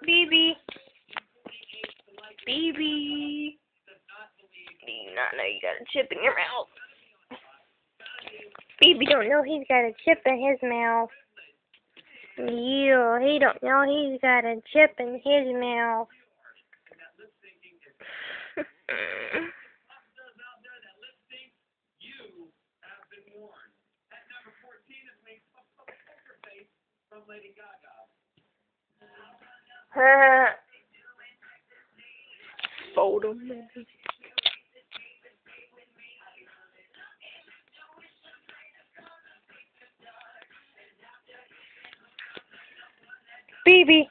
BB. BB. Do you not know you got a chip in your mouth? BB don't know he's got a chip in his mouth. Yeah, he don't know he's got a chip in his mouth. Fold him. BB.